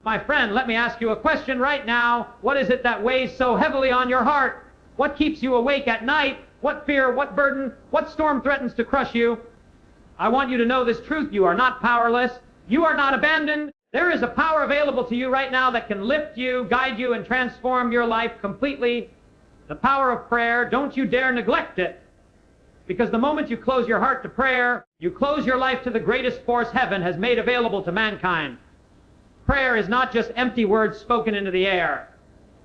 My friend, let me ask you a question right now. What is it that weighs so heavily on your heart? What keeps you awake at night? What fear, what burden, what storm threatens to crush you? I want you to know this truth. You are not powerless. You are not abandoned. There is a power available to you right now that can lift you, guide you, and transform your life completely. The power of prayer. Don't you dare neglect it. Because the moment you close your heart to prayer, you close your life to the greatest force heaven has made available to mankind. Prayer is not just empty words spoken into the air.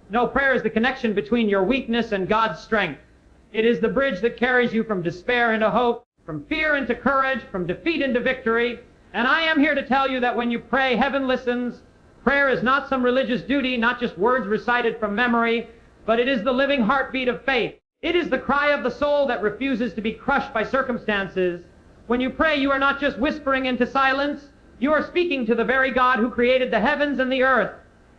No, prayer is the connection between your weakness and God's strength. It is the bridge that carries you from despair into hope, from fear into courage, from defeat into victory. And I am here to tell you that when you pray, heaven listens. Prayer is not some religious duty, not just words recited from memory, but it is the living heartbeat of faith. It is the cry of the soul that refuses to be crushed by circumstances. When you pray, you are not just whispering into silence. You are speaking to the very God who created the heavens and the earth.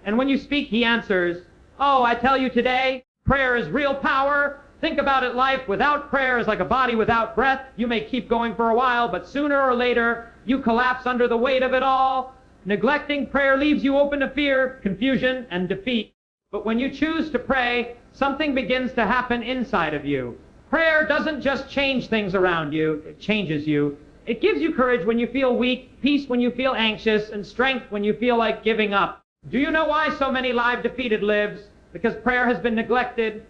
And when you speak, He answers. Oh, I tell you today, prayer is real power. Think about it, life without prayer is like a body without breath. You may keep going for a while, but sooner or later, you collapse under the weight of it all. Neglecting prayer leaves you open to fear, confusion, and defeat. But when you choose to pray, something begins to happen inside of you. Prayer doesn't just change things around you, it changes you. It gives you courage when you feel weak, peace when you feel anxious, and strength when you feel like giving up. Do you know why so many lie defeated lives? Because prayer has been neglected.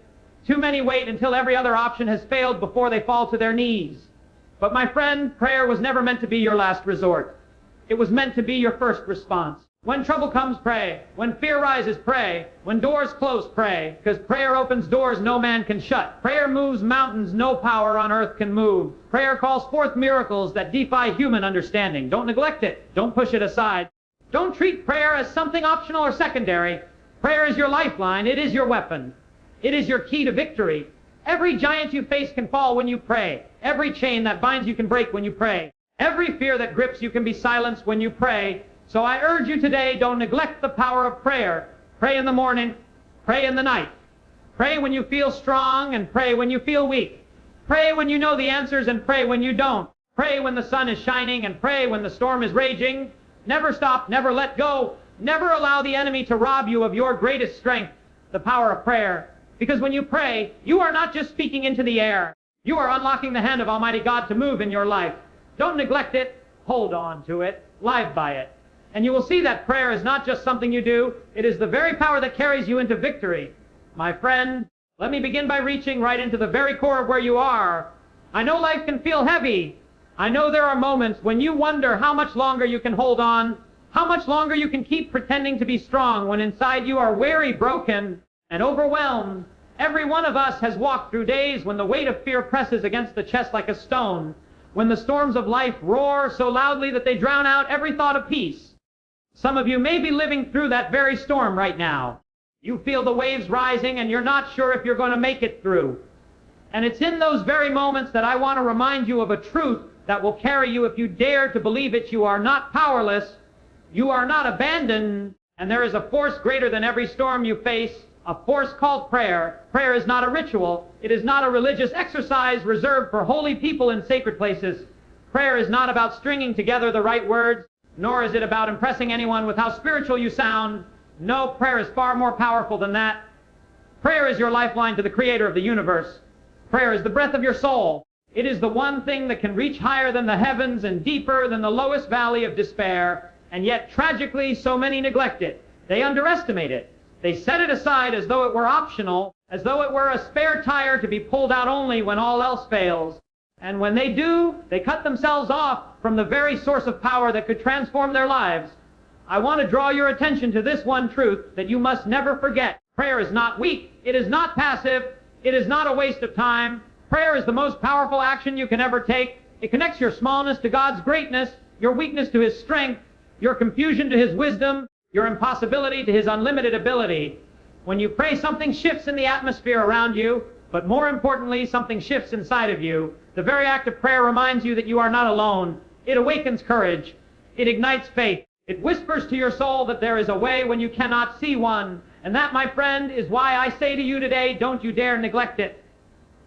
Too many wait until every other option has failed before they fall to their knees. But my friend, prayer was never meant to be your last resort. It was meant to be your first response. When trouble comes, pray. When fear rises, pray. When doors close, pray. Because prayer opens doors no man can shut. Prayer moves mountains no power on earth can move. Prayer calls forth miracles that defy human understanding. Don't neglect it. Don't push it aside. Don't treat prayer as something optional or secondary. Prayer is your lifeline. It is your weapon. It is your key to victory. Every giant you face can fall when you pray. Every chain that binds you can break when you pray. Every fear that grips you can be silenced when you pray. So I urge you today, don't neglect the power of prayer. Pray in the morning, pray in the night. Pray when you feel strong and pray when you feel weak. Pray when you know the answers and pray when you don't. Pray when the sun is shining and pray when the storm is raging. Never stop, never let go. Never allow the enemy to rob you of your greatest strength, the power of prayer. Because when you pray, you are not just speaking into the air. You are unlocking the hand of Almighty God to move in your life. Don't neglect it. Hold on to it. Live by it. And you will see that prayer is not just something you do. It is the very power that carries you into victory. My friend, let me begin by reaching right into the very core of where you are. I know life can feel heavy. I know there are moments when you wonder how much longer you can hold on, how much longer you can keep pretending to be strong when inside you are weary, broken, and overwhelmed. Every one of us has walked through days when the weight of fear presses against the chest like a stone, when the storms of life roar so loudly that they drown out every thought of peace. Some of you may be living through that very storm right now. You feel the waves rising and you're not sure if you're going to make it through. And it's in those very moments that I want to remind you of a truth that will carry you if you dare to believe it. You are not powerless. You are not abandoned. And there is a force greater than every storm you face, a force called prayer. Prayer is not a ritual. It is not a religious exercise reserved for holy people in sacred places. Prayer is not about stringing together the right words, nor is it about impressing anyone with how spiritual you sound. No, prayer is far more powerful than that. Prayer is your lifeline to the Creator of the universe. Prayer is the breath of your soul. It is the one thing that can reach higher than the heavens and deeper than the lowest valley of despair. And yet, tragically, so many neglect it. They underestimate it. They set it aside as though it were optional, as though it were a spare tire to be pulled out only when all else fails. And when they do, they cut themselves off from the very source of power that could transform their lives. I want to draw your attention to this one truth that you must never forget. Prayer is not weak. It is not passive. It is not a waste of time. Prayer is the most powerful action you can ever take. It connects your smallness to God's greatness, your weakness to His strength, your confusion to His wisdom, your impossibility to His unlimited ability. When you pray, something shifts in the atmosphere around you, but more importantly, something shifts inside of you. The very act of prayer reminds you that you are not alone. It awakens courage. It ignites faith. It whispers to your soul that there is a way when you cannot see one. And that, my friend, is why I say to you today, don't you dare neglect it.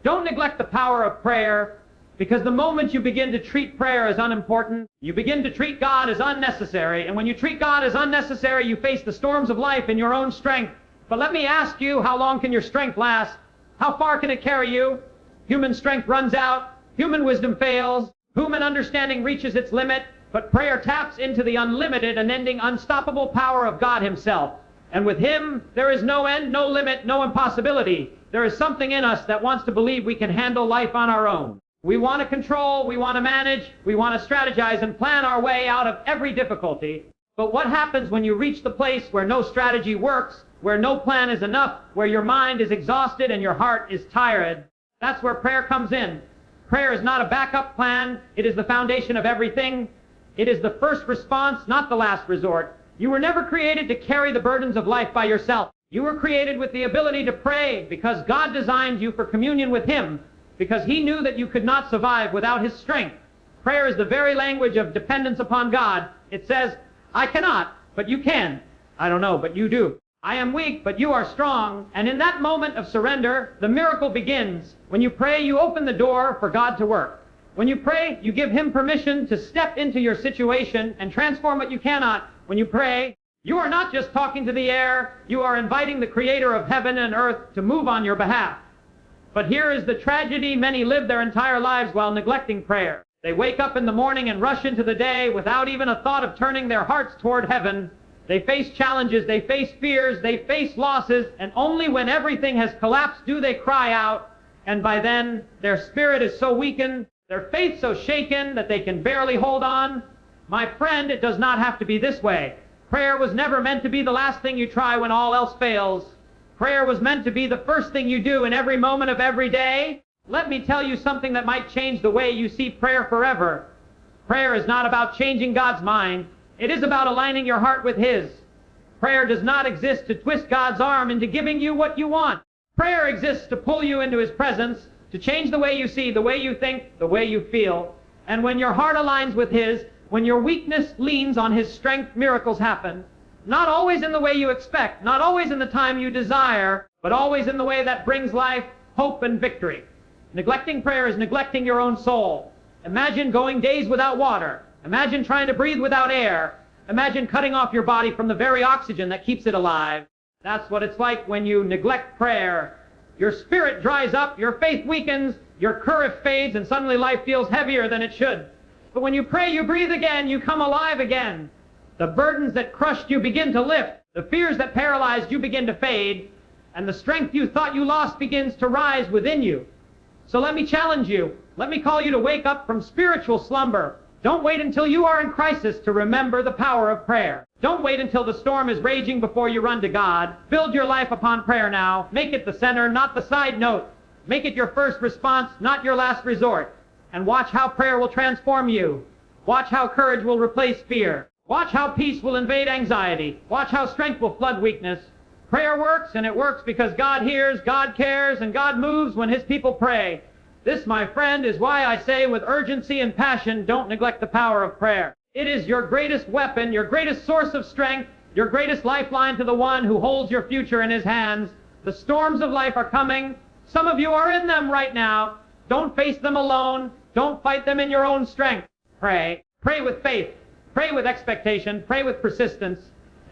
Don't neglect the power of prayer. Because the moment you begin to treat prayer as unimportant, you begin to treat God as unnecessary. And when you treat God as unnecessary, you face the storms of life in your own strength. But let me ask you, how long can your strength last? How far can it carry you? Human strength runs out. Human wisdom fails. Human understanding reaches its limit. But prayer taps into the unlimited, unending, unstoppable power of God Himself. And with Him, there is no end, no limit, no impossibility. There is something in us that wants to believe we can handle life on our own. We want to control, we want to manage, we want to strategize and plan our way out of every difficulty. But what happens when you reach the place where no strategy works, where no plan is enough, where your mind is exhausted and your heart is tired? That's where prayer comes in. Prayer is not a backup plan. It is the foundation of everything. It is the first response, not the last resort. You were never created to carry the burdens of life by yourself. You were created with the ability to pray because God designed you for communion with Him, because He knew that you could not survive without His strength. Prayer is the very language of dependence upon God. It says, I cannot, but you can. I don't know, but you do. I am weak, but you are strong. And in that moment of surrender, the miracle begins. When you pray, you open the door for God to work. When you pray, you give Him permission to step into your situation and transform what you cannot. When you pray, you are not just talking to the air, you are inviting the Creator of heaven and earth to move on your behalf. But here is the tragedy: many live their entire lives while neglecting prayer. They wake up in the morning and rush into the day without even a thought of turning their hearts toward heaven. They face challenges, they face fears, they face losses, and only when everything has collapsed do they cry out. And by then, their spirit is so weakened, their faith so shaken that they can barely hold on. My friend, it does not have to be this way. Prayer was never meant to be the last thing you try when all else fails. Prayer was meant to be the first thing you do in every moment of every day. Let me tell you something that might change the way you see prayer forever. Prayer is not about changing God's mind. It is about aligning your heart with His. Prayer does not exist to twist God's arm into giving you what you want. Prayer exists to pull you into His presence, to change the way you see, the way you think, the way you feel. And when your heart aligns with His, when your weakness leans on His strength, miracles happen. Not always in the way you expect, not always in the time you desire, but always in the way that brings life, hope, and victory. Neglecting prayer is neglecting your own soul. Imagine going days without water. Imagine trying to breathe without air. Imagine cutting off your body from the very oxygen that keeps it alive. That's what it's like when you neglect prayer. Your spirit dries up, your faith weakens, your courage fades, and suddenly life feels heavier than it should. But when you pray, you breathe again, you come alive again. The burdens that crushed you begin to lift. The fears that paralyzed you begin to fade. And the strength you thought you lost begins to rise within you. So let me challenge you. Let me call you to wake up from spiritual slumber. Don't wait until you are in crisis to remember the power of prayer. Don't wait until the storm is raging before you run to God. Build your life upon prayer now. Make it the center, not the side note. Make it your first response, not your last resort. And watch how prayer will transform you. Watch how courage will replace fear. Watch how peace will invade anxiety. Watch how strength will flood weakness. Prayer works, and it works because God hears, God cares, and God moves when His people pray. This, my friend, is why I say with urgency and passion, don't neglect the power of prayer. It is your greatest weapon, your greatest source of strength, your greatest lifeline to the one who holds your future in His hands. The storms of life are coming. Some of you are in them right now. Don't face them alone. Don't fight them in your own strength. Pray. Pray with faith. Pray with expectation. Pray with persistence.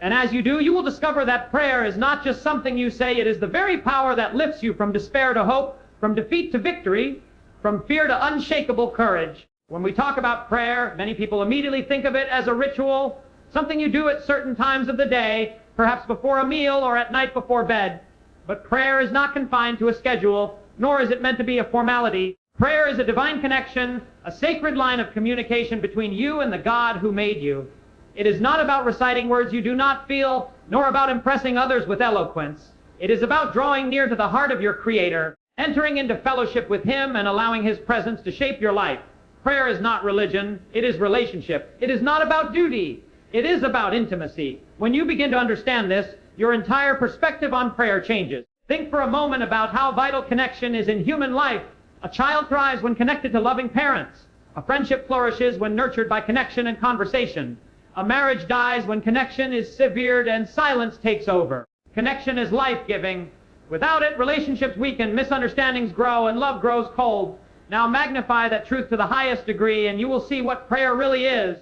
And as you do, you will discover that prayer is not just something you say. It is the very power that lifts you from despair to hope, from defeat to victory, from fear to unshakable courage. When we talk about prayer, many people immediately think of it as a ritual, something you do at certain times of the day, perhaps before a meal or at night before bed. But prayer is not confined to a schedule, nor is it meant to be a formality. Prayer is a divine connection, a sacred line of communication between you and the God who made you. It is not about reciting words you do not feel, nor about impressing others with eloquence. It is about drawing near to the heart of your Creator, entering into fellowship with Him and allowing His presence to shape your life. Prayer is not religion, it is relationship. It is not about duty, it is about intimacy. When you begin to understand this, your entire perspective on prayer changes. Think for a moment about how vital connection is in human life. A child thrives when connected to loving parents. A friendship flourishes when nurtured by connection and conversation. A marriage dies when connection is severed and silence takes over. Connection is life-giving. Without it, relationships weaken, misunderstandings grow, and love grows cold. Now magnify that truth to the highest degree, and you will see what prayer really is.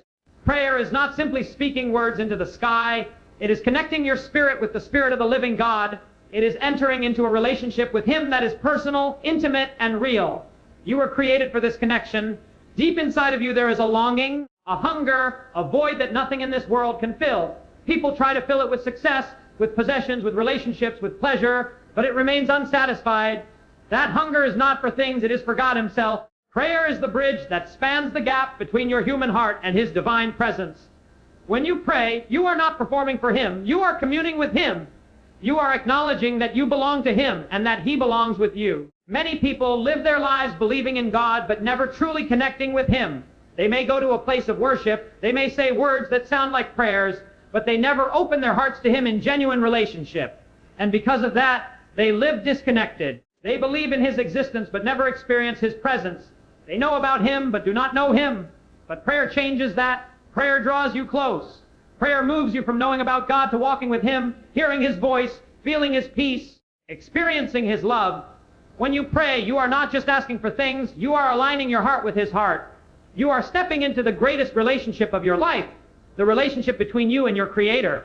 Prayer is not simply speaking words into the sky. It is connecting your spirit with the Spirit of the living God. It is entering into a relationship with Him that is personal, intimate, and real. You were created for this connection. Deep inside of you there is a longing, a hunger, a void that nothing in this world can fill. People try to fill it with success, with possessions, with relationships, with pleasure, but it remains unsatisfied. That hunger is not for things, it is for God Himself. Prayer is the bridge that spans the gap between your human heart and His divine presence. When you pray, you are not performing for Him. You are communing with Him. You are acknowledging that you belong to Him and that He belongs with you. Many people live their lives believing in God but never truly connecting with Him. They may go to a place of worship, they may say words that sound like prayers, but they never open their hearts to Him in genuine relationship. And because of that, they live disconnected. They believe in His existence but never experience His presence. They know about Him but do not know Him. But prayer changes that. Prayer draws you close. Prayer moves you from knowing about God to walking with Him, hearing His voice, feeling His peace, experiencing His love. When you pray, you are not just asking for things, you are aligning your heart with His heart. You are stepping into the greatest relationship of your life, the relationship between you and your Creator.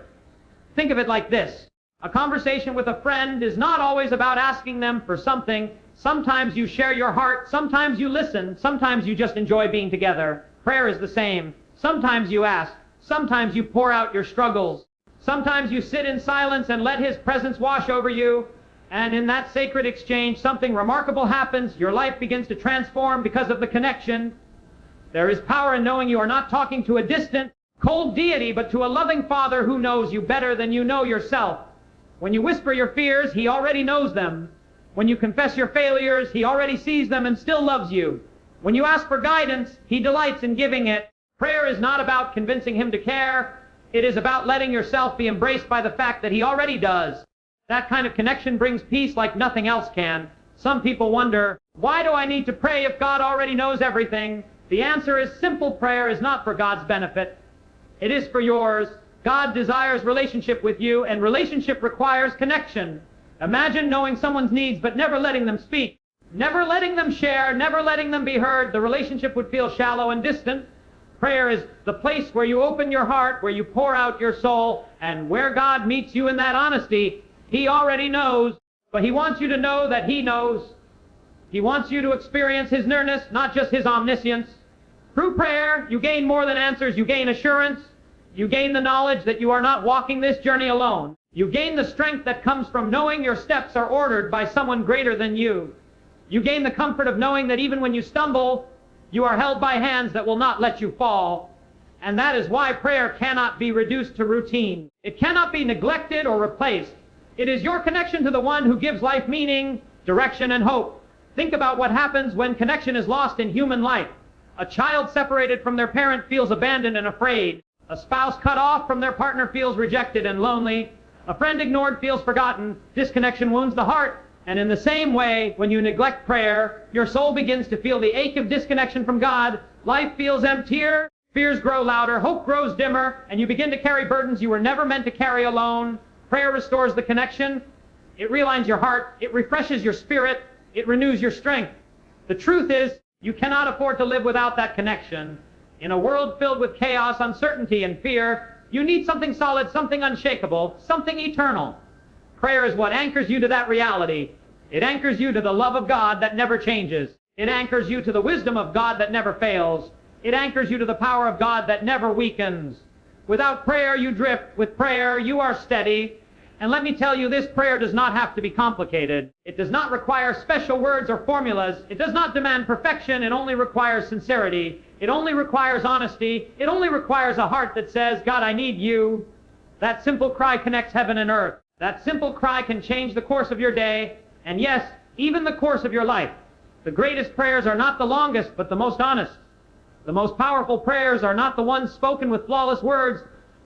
Think of it like this. A conversation with a friend is not always about asking them for something. Sometimes you share your heart, sometimes you listen, sometimes you just enjoy being together. Prayer is the same. Sometimes you ask, sometimes you pour out your struggles. Sometimes you sit in silence and let His presence wash over you. And in that sacred exchange, something remarkable happens. Your life begins to transform because of the connection. There is power in knowing you are not talking to a distant, cold deity, but to a loving Father who knows you better than you know yourself. When you whisper your fears, He already knows them. When you confess your failures, He already sees them and still loves you. When you ask for guidance, He delights in giving it. Prayer is not about convincing Him to care. It is about letting yourself be embraced by the fact that He already does. That kind of connection brings peace like nothing else can. Some people wonder, why do I need to pray if God already knows everything? The answer is simple. Prayer is not for God's benefit. It is for yours. God desires relationship with you, and relationship requires connection. Imagine knowing someone's needs but never letting them speak, never letting them share, never letting them be heard. The relationship would feel shallow and distant. Prayer is the place where you open your heart, where you pour out your soul, and where God meets you in that honesty. He already knows, but He wants you to know that He knows. He wants you to experience His nearness, not just His omniscience. Through prayer, you gain more than answers. You gain assurance. You gain the knowledge that you are not walking this journey alone. You gain the strength that comes from knowing your steps are ordered by someone greater than you. You gain the comfort of knowing that even when you stumble, you are held by hands that will not let you fall. And that is why prayer cannot be reduced to routine. It cannot be neglected or replaced. It is your connection to the one who gives life meaning, direction, and hope. Think about what happens when connection is lost in human life. A child separated from their parent feels abandoned and afraid. A spouse cut off from their partner feels rejected and lonely. A friend ignored feels forgotten. Disconnection wounds the heart. And in the same way, when you neglect prayer, your soul begins to feel the ache of disconnection from God. Life feels emptier, fears grow louder, hope grows dimmer, and you begin to carry burdens you were never meant to carry alone. Prayer restores the connection. It realigns your heart. It refreshes your spirit. It renews your strength. The truth is, you cannot afford to live without that connection. In a world filled with chaos, uncertainty, and fear, you need something solid, something unshakable, something eternal. Prayer is what anchors you to that reality. It anchors you to the love of God that never changes. It anchors you to the wisdom of God that never fails. It anchors you to the power of God that never weakens. Without prayer, you drift. With prayer, you are steady. And let me tell you, this prayer does not have to be complicated. It does not require special words or formulas. It does not demand perfection. It only requires sincerity. It only requires honesty. It only requires a heart that says, God, I need you. That simple cry connects heaven and earth. That simple cry can change the course of your day, and yes, even the course of your life. The greatest prayers are not the longest, but the most honest. The most powerful prayers are not the ones spoken with flawless words,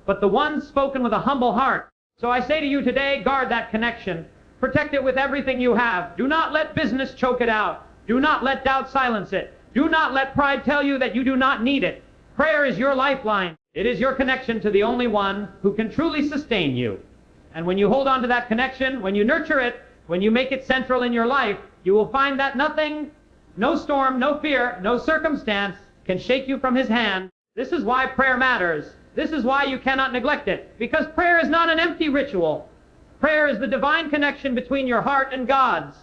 but the ones spoken with a humble heart. So I say to you today, guard that connection. Protect it with everything you have. Do not let business choke it out. Do not let doubt silence it. Do not let pride tell you that you do not need it. Prayer is your lifeline. It is your connection to the only one who can truly sustain you. And when you hold on to that connection, when you nurture it, when you make it central in your life, you will find that nothing No storm, no fear, no circumstance can shake you from His hand. This is why prayer matters. This is why you cannot neglect it. Because prayer is not an empty ritual. Prayer is the divine connection between your heart and God's.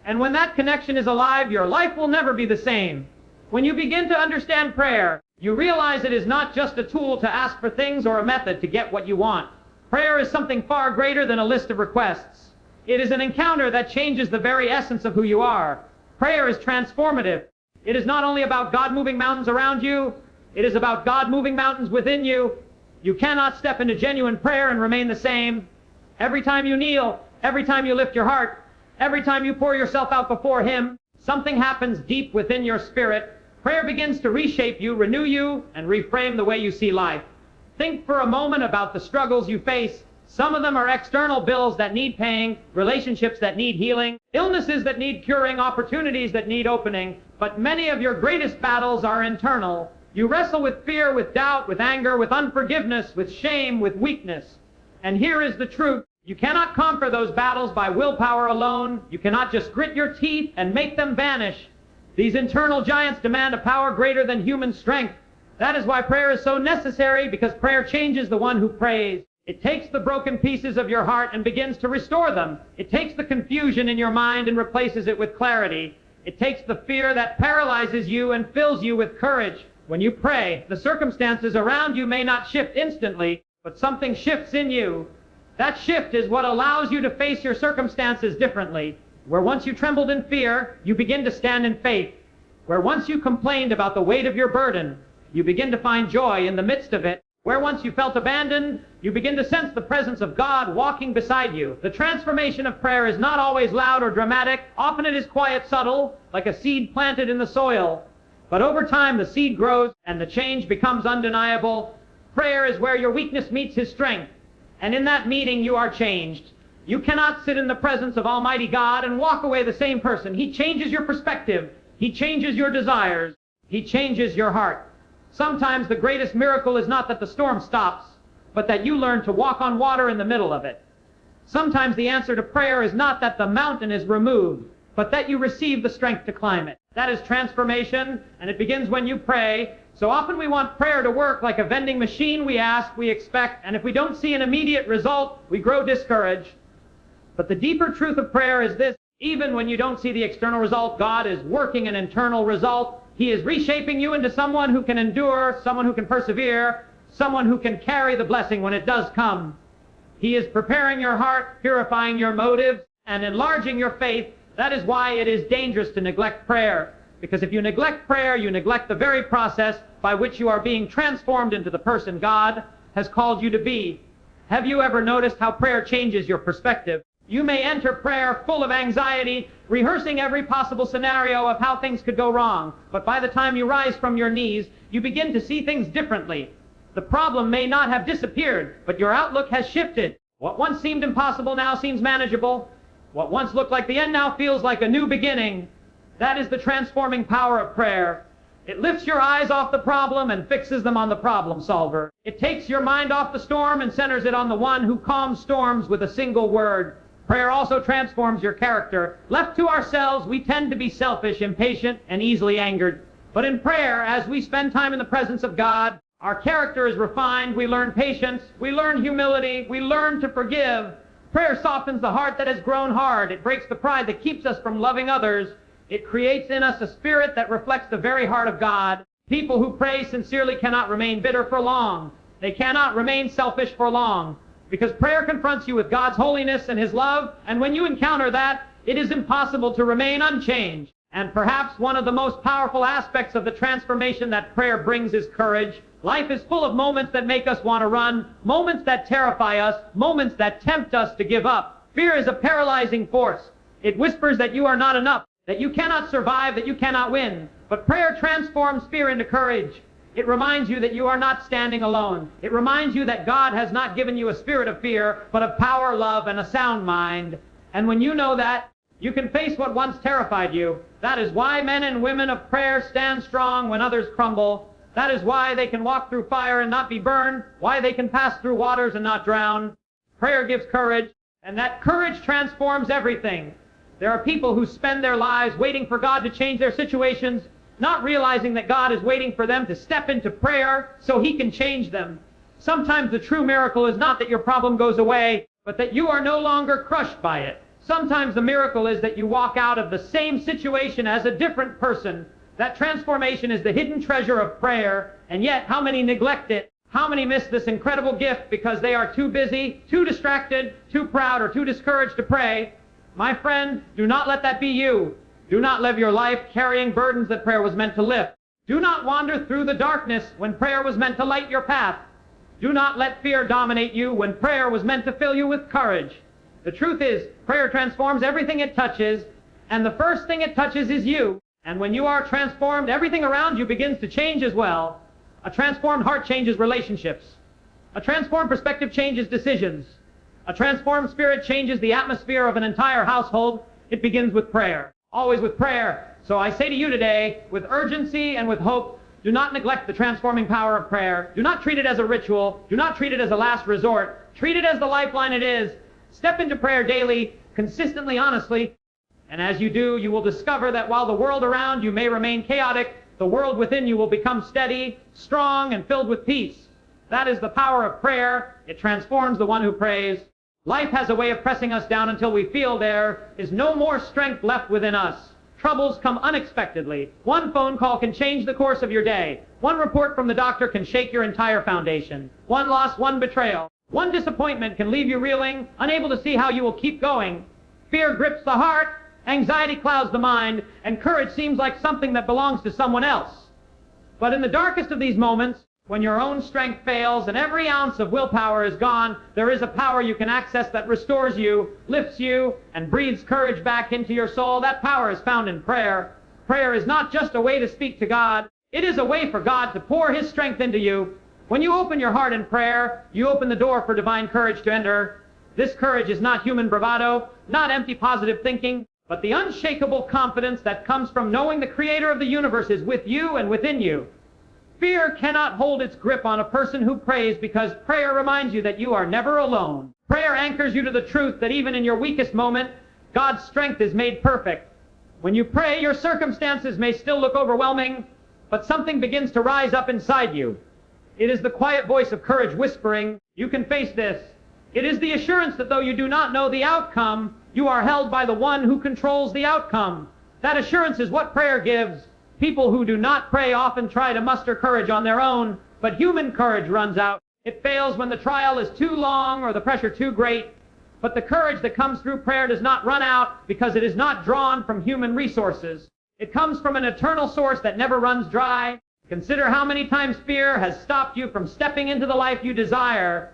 And when that connection is alive, your life will never be the same. When you begin to understand prayer, you realize it is not just a tool to ask for things or a method to get what you want. Prayer is something far greater than a list of requests. It is an encounter that changes the very essence of who you are. Prayer is transformative. It is not only about God moving mountains around you, it is about God moving mountains within you. You cannot step into genuine prayer and remain the same. Every time you kneel, every time you lift your heart, every time you pour yourself out before Him, something happens deep within your spirit. Prayer begins to reshape you, renew you, and reframe the way you see life. Think for a moment about the struggles you face. Some of them are external bills that need paying, relationships that need healing, illnesses that need curing, opportunities that need opening. But many of your greatest battles are internal. You wrestle with fear, with doubt, with anger, with unforgiveness, with shame, with weakness. And here is the truth. You cannot conquer those battles by willpower alone. You cannot just grit your teeth and make them vanish. These internal giants demand a power greater than human strength. That is why prayer is so necessary, because prayer changes the one who prays. It takes the broken pieces of your heart and begins to restore them. It takes the confusion in your mind and replaces it with clarity. It takes the fear that paralyzes you and fills you with courage. When you pray, the circumstances around you may not shift instantly, but something shifts in you. That shift is what allows you to face your circumstances differently. Where once you trembled in fear, you begin to stand in faith. Where once you complained about the weight of your burden, you begin to find joy in the midst of it. Where once you felt abandoned, you begin to sense the presence of God walking beside you. The transformation of prayer is not always loud or dramatic. Often it is quiet, subtle, like a seed planted in the soil. But over time, the seed grows and the change becomes undeniable. Prayer is where your weakness meets His strength. And in that meeting, you are changed. You cannot sit in the presence of Almighty God and walk away the same person. He changes your perspective. He changes your desires. He changes your heart. Sometimes the greatest miracle is not that the storm stops, but that you learn to walk on water in the middle of it. Sometimes the answer to prayer is not that the mountain is removed, but that you receive the strength to climb it. That is transformation, and it begins when you pray. So often we want prayer to work like a vending machine. We ask, we expect, and if we don't see an immediate result, we grow discouraged. But the deeper truth of prayer is this: even when you don't see the external result, God is working an internal result. He is reshaping you into someone who can endure, someone who can persevere, someone who can carry the blessing when it does come. He is preparing your heart, purifying your motives, and enlarging your faith. That is why it is dangerous to neglect prayer. Because if you neglect prayer, you neglect the very process by which you are being transformed into the person God has called you to be. Have you ever noticed how prayer changes your perspective? You may enter prayer full of anxiety, rehearsing every possible scenario of how things could go wrong. But by the time you rise from your knees, you begin to see things differently. The problem may not have disappeared, but your outlook has shifted. What once seemed impossible now seems manageable. What once looked like the end now feels like a new beginning. That is the transforming power of prayer. It lifts your eyes off the problem and fixes them on the problem solver. It takes your mind off the storm and centers it on the one who calms storms with a single word. Prayer also transforms your character. Left to ourselves, we tend to be selfish, impatient, and easily angered. But in prayer, as we spend time in the presence of God, our character is refined. We learn patience. We learn humility. We learn to forgive. Prayer softens the heart that has grown hard. It breaks the pride that keeps us from loving others. It creates in us a spirit that reflects the very heart of God. People who pray sincerely cannot remain bitter for long. They cannot remain selfish for long. Because prayer confronts you with God's holiness and His love, and when you encounter that, it is impossible to remain unchanged. And perhaps one of the most powerful aspects of the transformation that prayer brings is courage. Life is full of moments that make us want to run, moments that terrify us, moments that tempt us to give up. Fear is a paralyzing force. It whispers that you are not enough, that you cannot survive, that you cannot win. But prayer transforms fear into courage. It reminds you that you are not standing alone. It reminds you that God has not given you a spirit of fear, but of power, love, and a sound mind. And when you know that, you can face what once terrified you. That is why men and women of prayer stand strong when others crumble. That is why they can walk through fire and not be burned, why they can pass through waters and not drown. Prayer gives courage, and that courage transforms everything. There are people who spend their lives waiting for God to change their situations, not realizing that God is waiting for them to step into prayer so He can change them. Sometimes the true miracle is not that your problem goes away, but that you are no longer crushed by it. Sometimes the miracle is that you walk out of the same situation as a different person. That transformation is the hidden treasure of prayer, and yet how many neglect it? How many miss this incredible gift because they are too busy, too distracted, too proud, or too discouraged to pray? My friend, do not let that be you. Do not live your life carrying burdens that prayer was meant to lift. Do not wander through the darkness when prayer was meant to light your path. Do not let fear dominate you when prayer was meant to fill you with courage. The truth is, prayer transforms everything it touches, and the first thing it touches is you. And when you are transformed, everything around you begins to change as well. A transformed heart changes relationships. A transformed perspective changes decisions. A transformed spirit changes the atmosphere of an entire household. It begins with prayer. Always with prayer. So I say to you today, with urgency and with hope, do not neglect the transforming power of prayer. Do not treat it as a ritual. Do not treat it as a last resort. Treat it as the lifeline it is. Step into prayer daily, consistently, honestly. And as you do, you will discover that while the world around you may remain chaotic, the world within you will become steady, strong, and filled with peace. That is the power of prayer. It transforms the one who prays. Life has a way of pressing us down until we feel there is no more strength left within us. Troubles come unexpectedly. One phone call can change the course of your day. One report from the doctor can shake your entire foundation. One loss, one betrayal. One disappointment can leave you reeling, unable to see how you will keep going. Fear grips the heart, anxiety clouds the mind, and courage seems like something that belongs to someone else. But in the darkest of these moments, when your own strength fails and every ounce of willpower is gone, there is a power you can access that restores you, lifts you, and breathes courage back into your soul. That power is found in prayer. Prayer is not just a way to speak to God. It is a way for God to pour His strength into you. When you open your heart in prayer, you open the door for divine courage to enter. This courage is not human bravado, not empty positive thinking, but the unshakable confidence that comes from knowing the Creator of the universe is with you and within you. Fear cannot hold its grip on a person who prays because prayer reminds you that you are never alone. Prayer anchors you to the truth that even in your weakest moment, God's strength is made perfect. When you pray, your circumstances may still look overwhelming, but something begins to rise up inside you. It is the quiet voice of courage whispering, "You can face this." It is the assurance that though you do not know the outcome, you are held by the one who controls the outcome. That assurance is what prayer gives. People who do not pray often try to muster courage on their own, but human courage runs out. It fails when the trial is too long or the pressure too great. But the courage that comes through prayer does not run out because it is not drawn from human resources. It comes from an eternal source that never runs dry. Consider how many times fear has stopped you from stepping into the life you desire.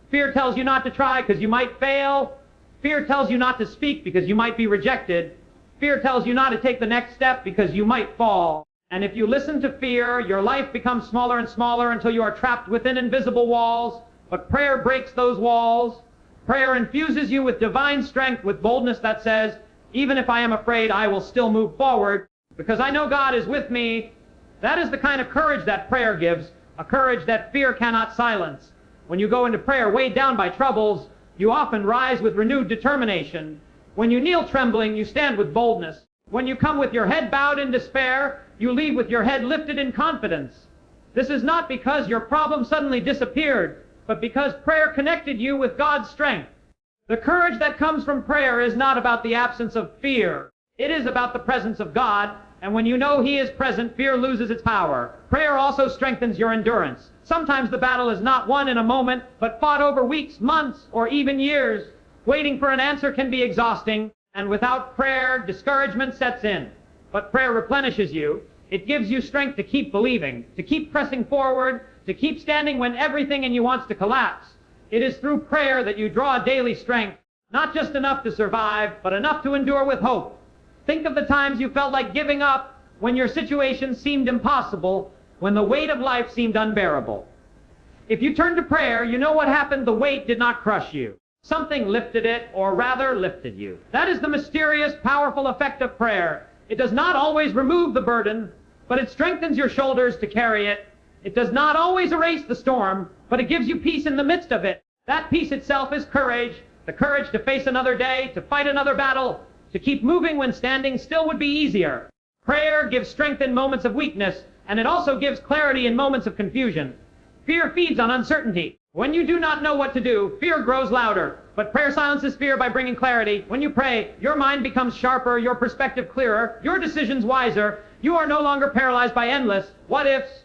Fear tells you not to try because you might fail. Fear tells you not to speak because you might be rejected. Fear tells you not to take the next step because you might fall. And if you listen to fear, your life becomes smaller and smaller until you are trapped within invisible walls. But prayer breaks those walls. Prayer infuses you with divine strength, with boldness that says, even if I am afraid, I will still move forward because I know God is with me. That is the kind of courage that prayer gives, a courage that fear cannot silence. When you go into prayer weighed down by troubles, you often rise with renewed determination. When you kneel trembling, you stand with boldness. When you come with your head bowed in despair, you leave with your head lifted in confidence. This is not because your problem suddenly disappeared, but because prayer connected you with God's strength. The courage that comes from prayer is not about the absence of fear. It is about the presence of God, and when you know He is present, fear loses its power. Prayer also strengthens your endurance. Sometimes the battle is not won in a moment, but fought over weeks, months, or even years. Waiting for an answer can be exhausting, and without prayer, discouragement sets in. But prayer replenishes you. It gives you strength to keep believing, to keep pressing forward, to keep standing when everything in you wants to collapse. It is through prayer that you draw daily strength, not just enough to survive, but enough to endure with hope. Think of the times you felt like giving up, when your situation seemed impossible, when the weight of life seemed unbearable. If you turned to prayer, you know what happened. The weight did not crush you. Something lifted it, or rather lifted you. That is the mysterious, powerful effect of prayer. It does not always remove the burden, but it strengthens your shoulders to carry it. It does not always erase the storm, but it gives you peace in the midst of it. That peace itself is courage, the courage to face another day, to fight another battle. To keep moving when standing still would be easier. Prayer gives strength in moments of weakness, and it also gives clarity in moments of confusion. Fear feeds on uncertainty. When you do not know what to do, fear grows louder. But prayer silences fear by bringing clarity. When you pray, your mind becomes sharper, your perspective clearer, your decisions wiser. You are no longer paralyzed by endless what-ifs.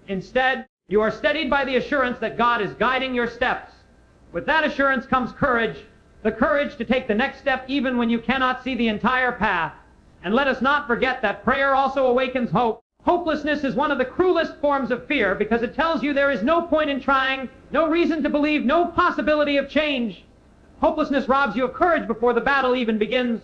Instead, you are steadied by the assurance that God is guiding your steps. With that assurance comes courage, the courage to take the next step even when you cannot see the entire path. And let us not forget that prayer also awakens hope. Hopelessness is one of the cruelest forms of fear because it tells you there is no point in trying, no reason to believe, no possibility of change. Hopelessness robs you of courage before the battle even begins.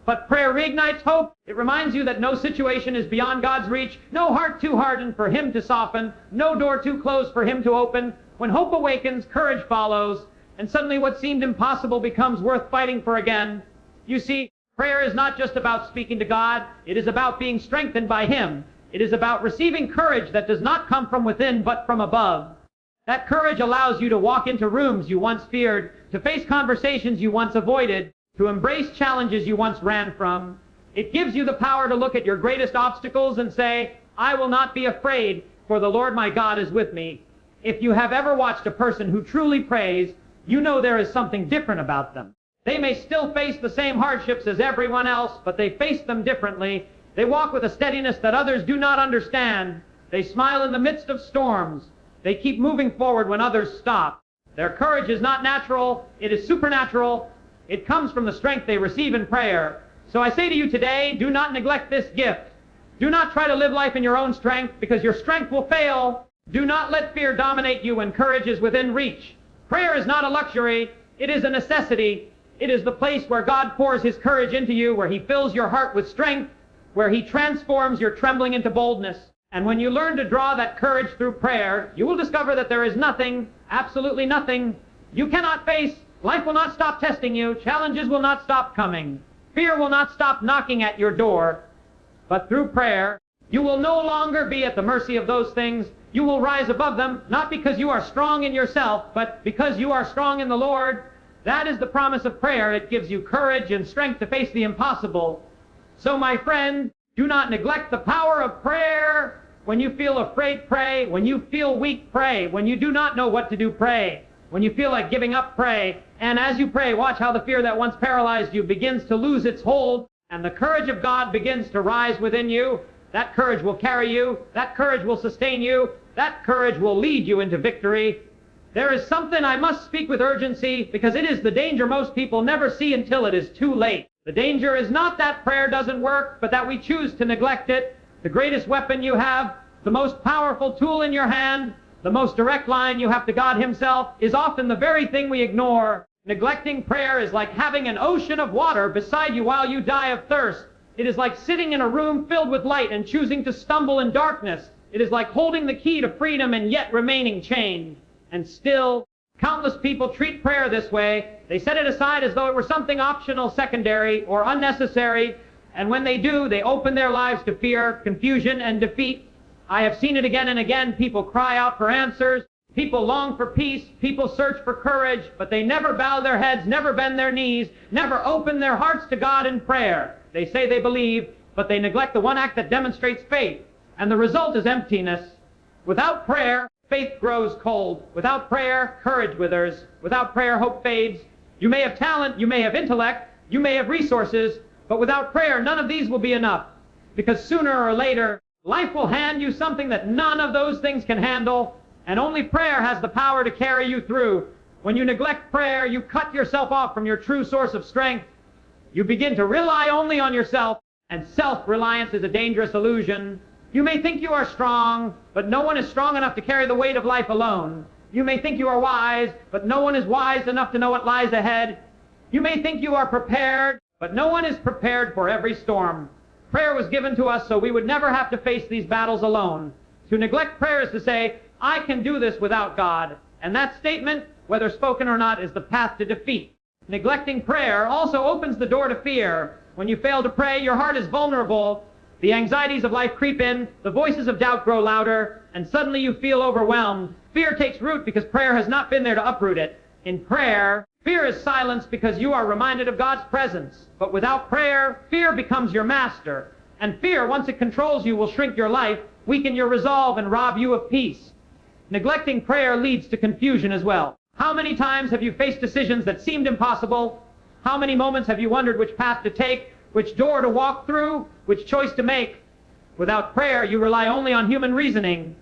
But prayer reignites hope. It reminds you that no situation is beyond God's reach, no heart too hardened for Him to soften, no door too closed for Him to open. When hope awakens, courage follows, and suddenly what seemed impossible becomes worth fighting for again. You see, prayer is not just about speaking to God, it is about being strengthened by Him. It is about receiving courage that does not come from within but from above. That courage allows you to walk into rooms you once feared, to face conversations you once avoided, to embrace challenges you once ran from. It gives you the power to look at your greatest obstacles and say, I will not be afraid, for the Lord my God is with me. If you have ever watched a person who truly prays, you know there is something different about them. They may still face the same hardships as everyone else, but they face them differently. They walk with a steadiness that others do not understand. They smile in the midst of storms. They keep moving forward when others stop. Their courage is not natural, it is supernatural. It comes from the strength they receive in prayer. So I say to you today, do not neglect this gift. Do not try to live life in your own strength, because your strength will fail. Do not let fear dominate you when courage is within reach. Prayer is not a luxury, it is a necessity. It is the place where God pours His courage into you, where He fills your heart with strength, where He transforms your trembling into boldness. And when you learn to draw that courage through prayer, you will discover that there is nothing, absolutely nothing, you cannot face. Life will not stop testing you. Challenges will not stop coming. Fear will not stop knocking at your door. But through prayer, you will no longer be at the mercy of those things. You will rise above them, not because you are strong in yourself, but because you are strong in the Lord. That is the promise of prayer. It gives you courage and strength to face the impossible. So, my friend, do not neglect the power of prayer. When you feel afraid, pray. When you feel weak, pray. When you do not know what to do, pray. When you feel like giving up, pray. And as you pray, watch how the fear that once paralyzed you begins to lose its hold, and the courage of God begins to rise within you. That courage will carry you. That courage will sustain you. That courage will lead you into victory. There is something I must speak with urgency, because it is the danger most people never see until it is too late. The danger is not that prayer doesn't work, but that we choose to neglect it. The greatest weapon you have, the most powerful tool in your hand, the most direct line you have to God Himself, is often the very thing we ignore. Neglecting prayer is like having an ocean of water beside you while you die of thirst. It is like sitting in a room filled with light and choosing to stumble in darkness. It is like holding the key to freedom and yet remaining chained. And still, countless people treat prayer this way. They set it aside as though it were something optional, secondary, or unnecessary. And when they do, they open their lives to fear, confusion, and defeat. I have seen it again and again. People cry out for answers. People long for peace. People search for courage. But they never bow their heads, never bend their knees, never open their hearts to God in prayer. They say they believe, but they neglect the one act that demonstrates faith. And the result is emptiness. Without prayer, faith grows cold. Without prayer, courage withers. Without prayer, hope fades. You may have talent, you may have intellect, you may have resources, but without prayer, none of these will be enough. Because sooner or later, life will hand you something that none of those things can handle, and only prayer has the power to carry you through. When you neglect prayer, you cut yourself off from your true source of strength. You begin to rely only on yourself, and self-reliance is a dangerous illusion. You may think you are strong, but no one is strong enough to carry the weight of life alone. You may think you are wise, but no one is wise enough to know what lies ahead. You may think you are prepared, but no one is prepared for every storm. Prayer was given to us so we would never have to face these battles alone. To neglect prayer is to say, I can do this without God. And that statement, whether spoken or not, is the path to defeat. Neglecting prayer also opens the door to fear. When you fail to pray, your heart is vulnerable. The anxieties of life creep in, the voices of doubt grow louder, and suddenly you feel overwhelmed. Fear takes root because prayer has not been there to uproot it. In prayer, Fear is silenced because you are reminded of God's presence. But without prayer, fear becomes your master. And fear, once it controls you, will shrink your life, weaken your resolve, and rob you of peace. Neglecting prayer leads to confusion as well. How many times have you faced decisions that seemed impossible? How many moments have you wondered which path to take, which door to walk through, which choice to make? Without prayer, you rely only on human reasoning.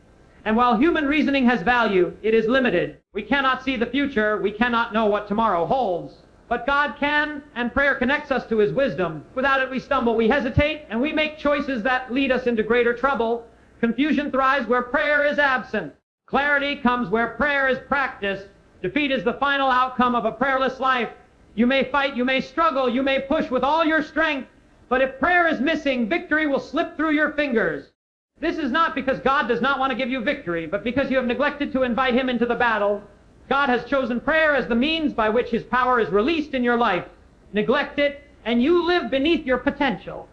And while human reasoning has value, it is limited. We cannot see the future. We cannot know what tomorrow holds. But God can, and prayer connects us to His wisdom. Without it, we stumble, we hesitate, and we make choices that lead us into greater trouble. Confusion thrives where prayer is absent. Clarity comes where prayer is practiced. Defeat is the final outcome of a prayerless life. You may fight, you may struggle, you may push with all your strength, but if prayer is missing, victory will slip through your fingers. This is not because God does not want to give you victory, but because you have neglected to invite Him into the battle. God has chosen prayer as the means by which His power is released in your life. Neglect it, and you live beneath your potential.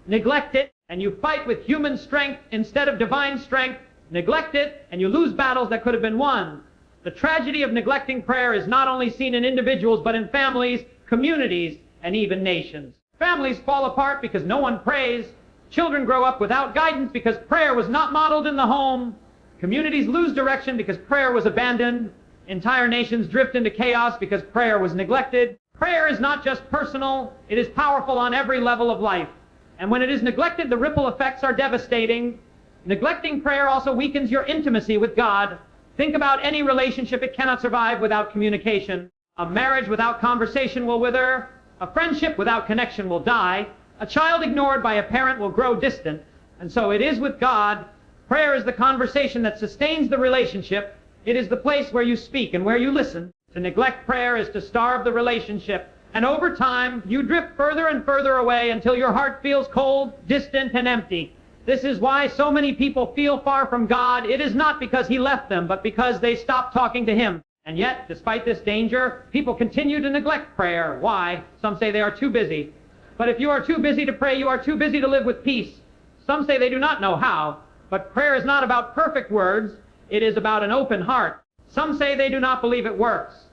Neglect it, and you fight with human strength instead of divine strength. Neglect it, and you lose battles that could have been won. The tragedy of neglecting prayer is not only seen in individuals, but in families, communities, and even nations. Families fall apart because no one prays. Children grow up without guidance because prayer was not modeled in the home. Communities lose direction because prayer was abandoned. Entire nations drift into chaos because prayer was neglected. Prayer is not just personal, it is powerful on every level of life. And when it is neglected, the ripple effects are devastating. Neglecting prayer also weakens your intimacy with God. Think about any relationship, it cannot survive without communication. A marriage without conversation will wither. A friendship without connection will die. A child ignored by a parent will grow distant. And so it is with God. Prayer is the conversation that sustains the relationship. It is the place where you speak and where you listen. To neglect prayer is to starve the relationship. And over time, you drift further and further away until your heart feels cold, distant, and empty. This is why so many people feel far from God. It is not because He left them, but because they stopped talking to Him. And yet, despite this danger, people continue to neglect prayer. Why? Some say they are too busy. But if you are too busy to pray, you are too busy to live with peace. Some say they do not know how. But prayer is not about perfect words. It is about an open heart. Some say they do not believe it works.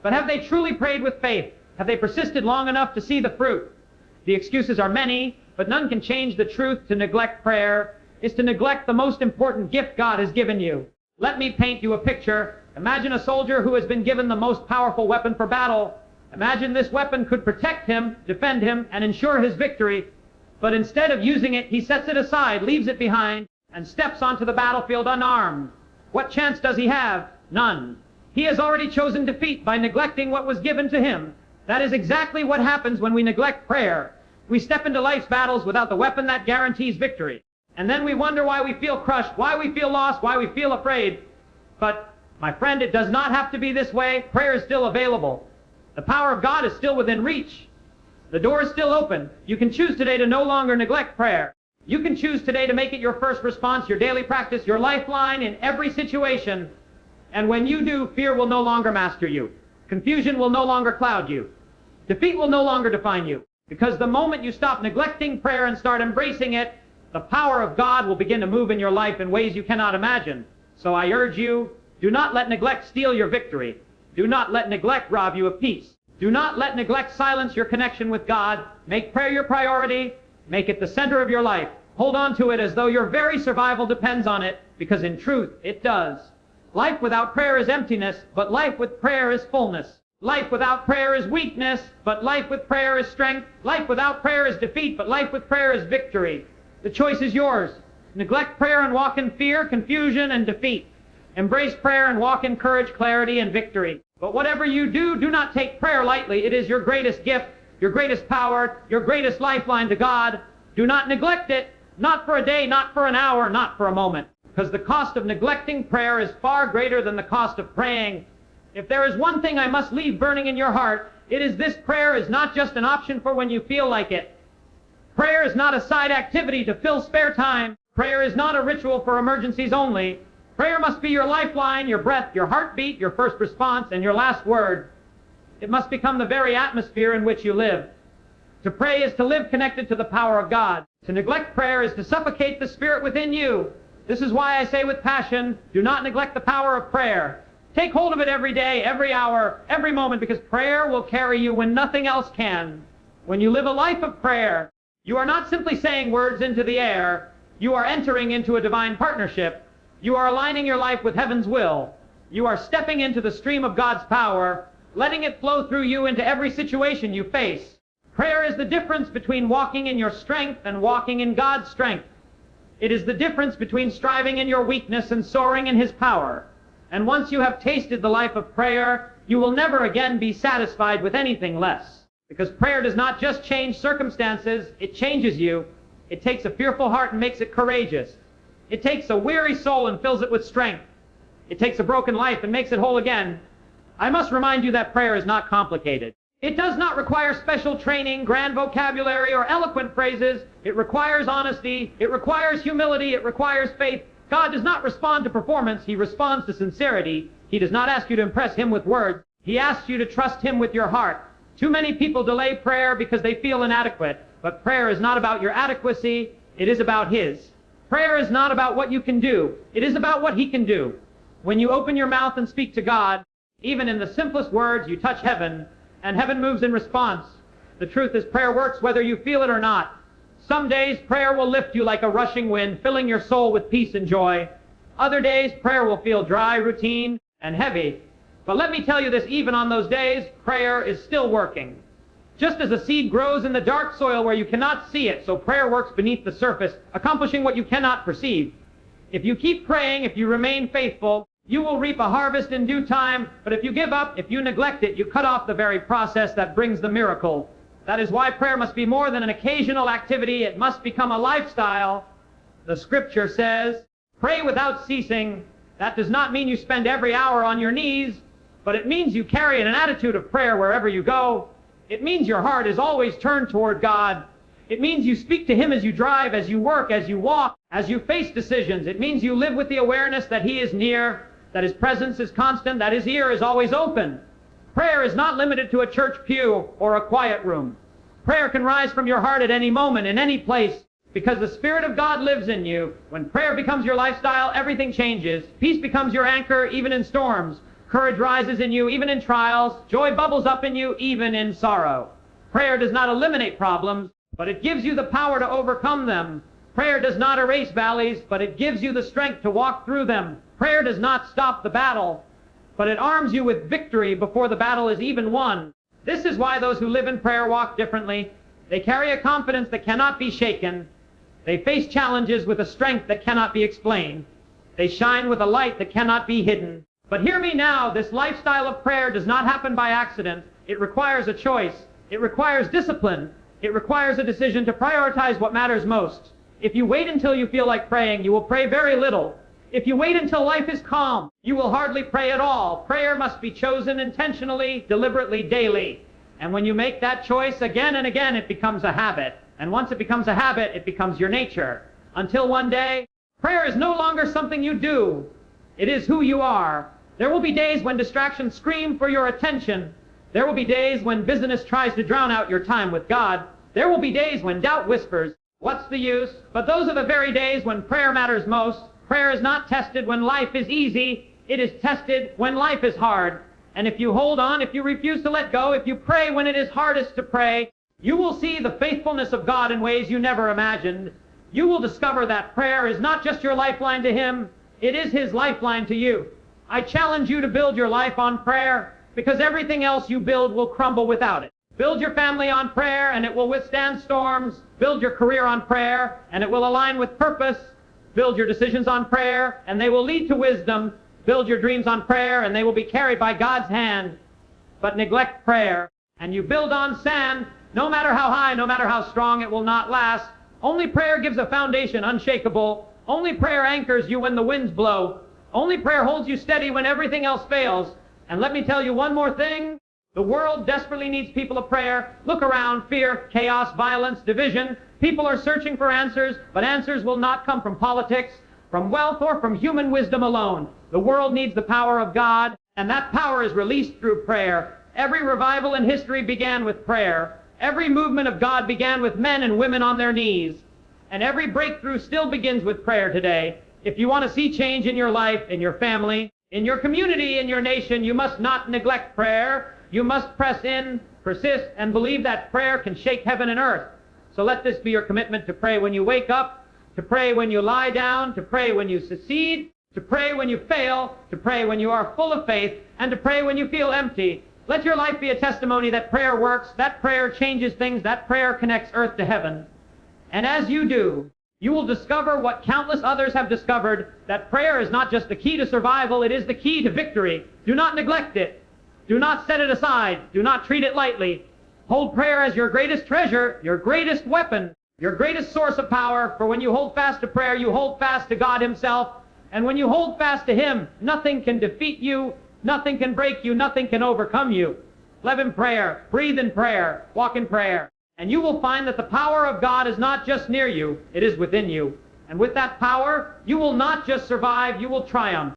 But have they truly prayed with faith? Have they persisted long enough to see the fruit? The excuses are many, but none can change the truth. To neglect prayer is to neglect the most important gift God has given you. Let me paint you a picture. Imagine a soldier who has been given the most powerful weapon for battle. Imagine this weapon could protect him, defend him, and ensure his victory. But instead of using it, he sets it aside, leaves it behind, and steps onto the battlefield unarmed. What chance does he have? None. He has already chosen defeat by neglecting what was given to him. That is exactly what happens when we neglect prayer. We step into life's battles without the weapon that guarantees victory. And then we wonder why we feel crushed, why we feel lost, why we feel afraid. But, my friend, it does not have to be this way. Prayer is still available. The power of God is still within reach. The door is still open. You can choose today to no longer neglect prayer. You can choose today to make it your first response, your daily practice, your lifeline in every situation. And when you do, fear will no longer master you. Confusion will no longer cloud you. Defeat will no longer define you. Because the moment you stop neglecting prayer and start embracing it, the power of God will begin to move in your life in ways you cannot imagine. So I urge you, do not let neglect steal your victory. Do not let neglect rob you of peace. Do not let neglect silence your connection with God. Make prayer your priority. Make it the center of your life. Hold on to it as though your very survival depends on it, because in truth, it does. Life without prayer is emptiness, but life with prayer is fullness. Life without prayer is weakness, but life with prayer is strength. Life without prayer is defeat, but life with prayer is victory. The choice is yours. Neglect prayer and walk in fear, confusion, and defeat. Embrace prayer and walk in courage, clarity, and victory. But whatever you do, do not take prayer lightly. It is your greatest gift, your greatest power, your greatest lifeline to God. Do not neglect it, not for a day, not for an hour, not for a moment. Because the cost of neglecting prayer is far greater than the cost of praying. If there is one thing I must leave burning in your heart, it is this: prayer is not just an option for when you feel like it. Prayer is not a side activity to fill spare time. Prayer is not a ritual for emergencies only. Prayer must be your lifeline, your breath, your heartbeat, your first response, and your last word. It must become the very atmosphere in which you live. To pray is to live connected to the power of God. To neglect prayer is to suffocate the Spirit within you. This is why I say with passion, do not neglect the power of prayer. Take hold of it every day, every hour, every moment, because prayer will carry you when nothing else can. When you live a life of prayer, you are not simply saying words into the air. You are entering into a divine partnership. You are aligning your life with heaven's will. You are stepping into the stream of God's power, letting it flow through you into every situation you face. Prayer is the difference between walking in your strength and walking in God's strength. It is the difference between striving in your weakness and soaring in His power. And once you have tasted the life of prayer, you will never again be satisfied with anything less. Because prayer does not just change circumstances, it changes you. It takes a fearful heart and makes it courageous. It takes a weary soul and fills it with strength. It takes a broken life and makes it whole again. I must remind you that prayer is not complicated. It does not require special training, grand vocabulary, or eloquent phrases. It requires honesty. It requires humility. It requires faith. God does not respond to performance. He responds to sincerity. He does not ask you to impress Him with words. He asks you to trust Him with your heart. Too many people delay prayer because they feel inadequate. But prayer is not about your adequacy. It is about His. Prayer is not about what you can do. It is about what He can do. When you open your mouth and speak to God, even in the simplest words, you touch heaven, and heaven moves in response. The truth is, prayer works whether you feel it or not. Some days, prayer will lift you like a rushing wind, filling your soul with peace and joy. Other days, prayer will feel dry, routine, and heavy. But let me tell you this, even on those days, prayer is still working. Just as a seed grows in the dark soil where you cannot see it, so prayer works beneath the surface, accomplishing what you cannot perceive. If you keep praying, if you remain faithful, you will reap a harvest in due time. But if you give up, if you neglect it, you cut off the very process that brings the miracle. That is why prayer must be more than an occasional activity. It must become a lifestyle. The Scripture says, pray without ceasing. That does not mean you spend every hour on your knees, but it means you carry an attitude of prayer wherever you go. It means your heart is always turned toward God. It means you speak to Him as you drive, as you work, as you walk, as you face decisions. It means you live with the awareness that He is near, that His presence is constant, that His ear is always open. Prayer is not limited to a church pew or a quiet room. Prayer can rise from your heart at any moment, in any place, because the Spirit of God lives in you. When prayer becomes your lifestyle, everything changes. Peace becomes your anchor, even in storms. Courage rises in you, even in trials. Joy bubbles up in you, even in sorrow. Prayer does not eliminate problems, but it gives you the power to overcome them. Prayer does not erase valleys, but it gives you the strength to walk through them. Prayer does not stop the battle, but it arms you with victory before the battle is even won. This is why those who live in prayer walk differently. They carry a confidence that cannot be shaken. They face challenges with a strength that cannot be explained. They shine with a light that cannot be hidden. But hear me now, this lifestyle of prayer does not happen by accident. It requires a choice. It requires discipline. It requires a decision to prioritize what matters most. If you wait until you feel like praying, you will pray very little. If you wait until life is calm, you will hardly pray at all. Prayer must be chosen intentionally, deliberately, daily. And when you make that choice again and again, it becomes a habit. And once it becomes a habit, it becomes your nature. Until one day, prayer is no longer something you do. It is who you are. There will be days when distractions scream for your attention. There will be days when business tries to drown out your time with God. There will be days when doubt whispers, "What's the use?" But those are the very days when prayer matters most. Prayer is not tested when life is easy. It is tested when life is hard. And if you hold on, if you refuse to let go, if you pray when it is hardest to pray, you will see the faithfulness of God in ways you never imagined. You will discover that prayer is not just your lifeline to Him, it is His lifeline to you. I challenge you to build your life on prayer, because everything else you build will crumble without it. Build your family on prayer, and it will withstand storms. Build your career on prayer, and it will align with purpose. Build your decisions on prayer, and they will lead to wisdom. Build your dreams on prayer, and they will be carried by God's hand. But neglect prayer, and you build on sand. No matter how high, no matter how strong, it will not last. Only prayer gives a foundation unshakable. Only prayer anchors you when the winds blow. Only prayer holds you steady when everything else fails. And let me tell you one more thing. The world desperately needs people of prayer. Look around. Fear, chaos, violence, division. People are searching for answers, but answers will not come from politics, from wealth, or from human wisdom alone. The world needs the power of God, and that power is released through prayer. Every revival in history began with prayer. Every movement of God began with men and women on their knees. And every breakthrough still begins with prayer today. If you want to see change in your life, in your family, In your community, in your nation, you must not neglect prayer. You must press in, persist, and believe that prayer can shake heaven and earth. So let this be your commitment to pray when you wake up, to pray when you lie down, to pray when you succeed, to pray when you fail, to pray when you are full of faith, and to pray when you feel empty. Let your life be a testimony that prayer works, that prayer changes things, that prayer connects earth to heaven. And as you do, you will discover what countless others have discovered, that prayer is not just the key to survival, it is the key to victory. Do not neglect it. Do not set it aside. Do not treat it lightly. Hold prayer as your greatest treasure, your greatest weapon, your greatest source of power, for when you hold fast to prayer, you hold fast to God Himself. And when you hold fast to Him, nothing can defeat you, nothing can break you, nothing can overcome you. Live in prayer, breathe in prayer, walk in prayer. And you will find that the power of God is not just near you, it is within you. And with that power, you will not just survive, you will triumph.